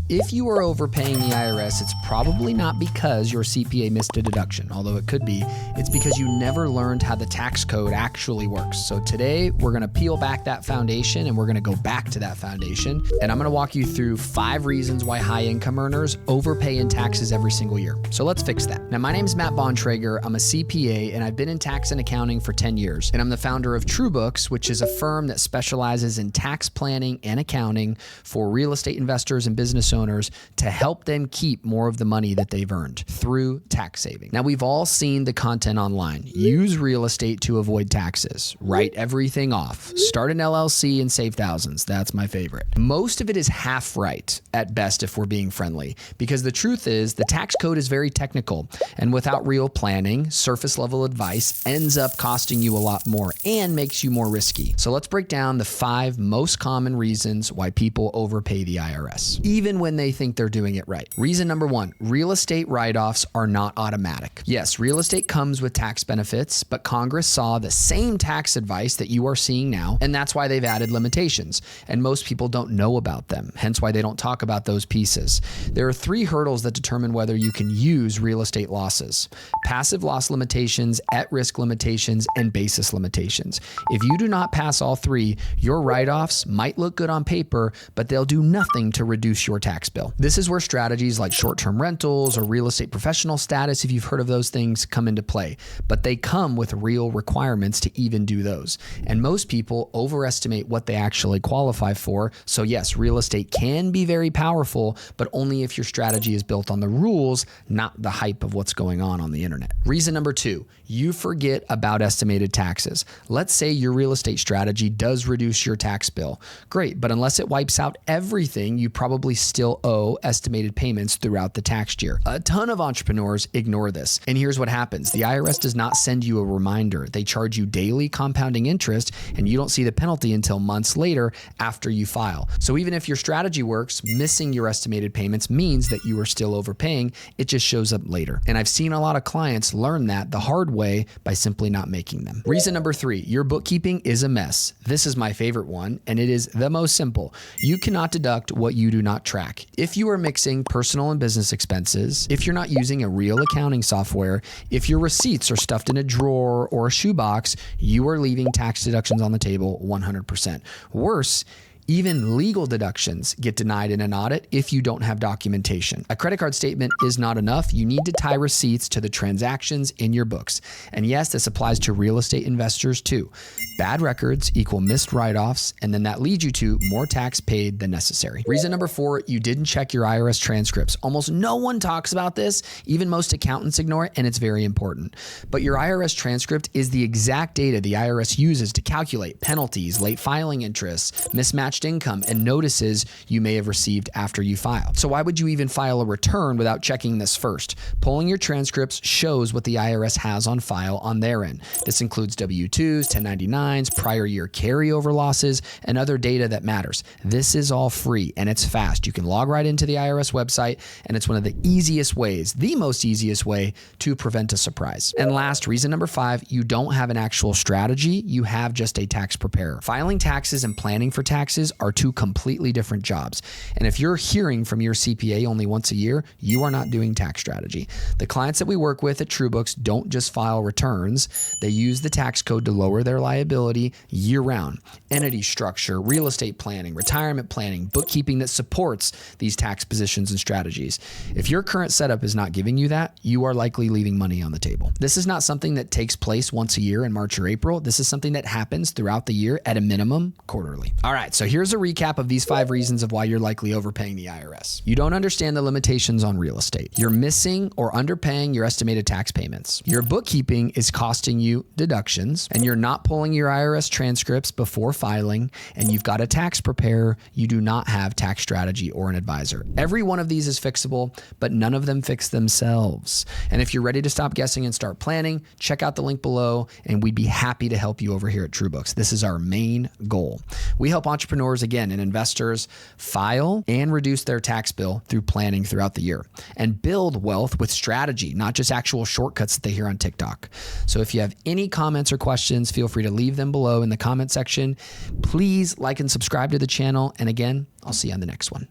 If you are overpaying the IRS, it's probably not because your CPA missed a deduction, although it could be. It's because you never learned how the tax code actually works. So today we're going to peel back that foundation and we're going to go back to that foundation. And I'm going to walk you through 5 reasons why high income earners overpay in taxes every single year. So let's fix that. Now, my name is Matt Bontrager. I'm a CPA and I've been in tax and accounting for 10 years. And I'm the founder of TrueBooks, which is a firm that specializes in tax planning and accounting for real estate investors and business owners to help them keep more of the money that they've earned through tax saving. Now, we've all seen the content online. Use real estate to avoid taxes. Write everything off. Start an LLC and save thousands. That's my favorite. Most of it is half right at best if we're being friendly, because the truth is the tax code is very technical, and without real planning, surface level advice ends up costing you a lot more and makes you more risky. So let's break down the 5 most common reasons why people overpay the IRS, even when they think they're doing it right. Reason number 1, real estate write-offs are not automatic. Yes, real estate comes with tax benefits, but Congress saw the same tax advice that you are seeing now, and that's why they've added limitations. And most people don't know about them, hence why they don't talk about those pieces. There are 3 hurdles that determine whether you can use real estate losses: passive loss limitations, at-risk limitations, and basis limitations. If you do not pass all 3, your write-offs might look good on paper, but they'll do nothing to reduce your tax bill. This is where strategies like short-term rentals or real estate professional status, if you've heard of those things, come into play. But they come with real requirements to even do those. And most people overestimate what they actually qualify for. So yes, real estate can be very powerful, but only if your strategy is built on the rules, not the hype of what's going on the internet. Reason number 2, you forget about estimated taxes. Let's say your real estate strategy does reduce your tax bill. Great, but unless it wipes out everything, you probably still owe estimated payments throughout the tax year. A ton of entrepreneurs ignore this. And here's what happens. The IRS does not send you a reminder. They charge you daily compounding interest, and you don't see the penalty until months later after you file. So even if your strategy works, missing your estimated payments means that you are still overpaying. It just shows up later. And I've seen a lot of clients learn that the hard way by simply not making them. Reason number 3, your bookkeeping is a mess. This is my favorite one, and it is the most simple. You cannot deduct what you do not track. If you are mixing personal and business expenses, if you're not using a real accounting software, if your receipts are stuffed in a drawer or a shoebox, you are leaving tax deductions on the table 100%. Worse, even legal deductions get denied in an audit if you don't have documentation. A credit card statement is not enough. You need to tie receipts to the transactions in your books. And yes, this applies to real estate investors too. Bad records equal missed write-offs, and then that leads you to more tax paid than necessary. Reason number 4, you didn't check your IRS transcripts. Almost no one talks about this. Even most accountants ignore it, and it's very important. But your IRS transcript is the exact data the IRS uses to calculate penalties, late filing interests, mismatched income, and notices you may have received after you filed. So why would you even file a return without checking this first? Pulling your transcripts shows what the IRS has on file on their end. This includes W-2s, 1099s, prior year carryover losses, and other data that matters. This is all free and it's fast. You can log right into the IRS website, and it's one of the easiest ways, the most easiest way to prevent a surprise. And last, reason number 5, you don't have an actual strategy. You have just a tax preparer. Filing taxes and planning for taxes are 2 completely different jobs. And if you're hearing from your CPA only once a year, you are not doing tax strategy. The clients that we work with at TrueBooks don't just file returns. They use the tax code to lower their liability year-round. Entity structure, real estate planning, retirement planning, bookkeeping that supports these tax positions and strategies. If your current setup is not giving you that, you are likely leaving money on the table. This is not something that takes place once a year in March or April. This is something that happens throughout the year, at a minimum quarterly. All right, so here's a recap of these 5 reasons of why you're likely overpaying the IRS. You don't understand the limitations on real estate. You're missing or underpaying your estimated tax payments. Your bookkeeping is costing you deductions, and you're not pulling your IRS transcripts before filing, and you've got a tax preparer. You do not have tax strategy or an advisor. Every one of these is fixable, but none of them fix themselves. And if you're ready to stop guessing and start planning, check out the link below, and we'd be happy to help you over here at TrueBooks. This is our main goal. We help entrepreneurs, again, and investors file and reduce their tax bill through planning throughout the year, and build wealth with strategy, not just actual shortcuts that they hear on TikTok. So if you have any comments or questions, feel free to leave them below in the comment section. Please like and subscribe to the channel. And again, I'll see you on the next one.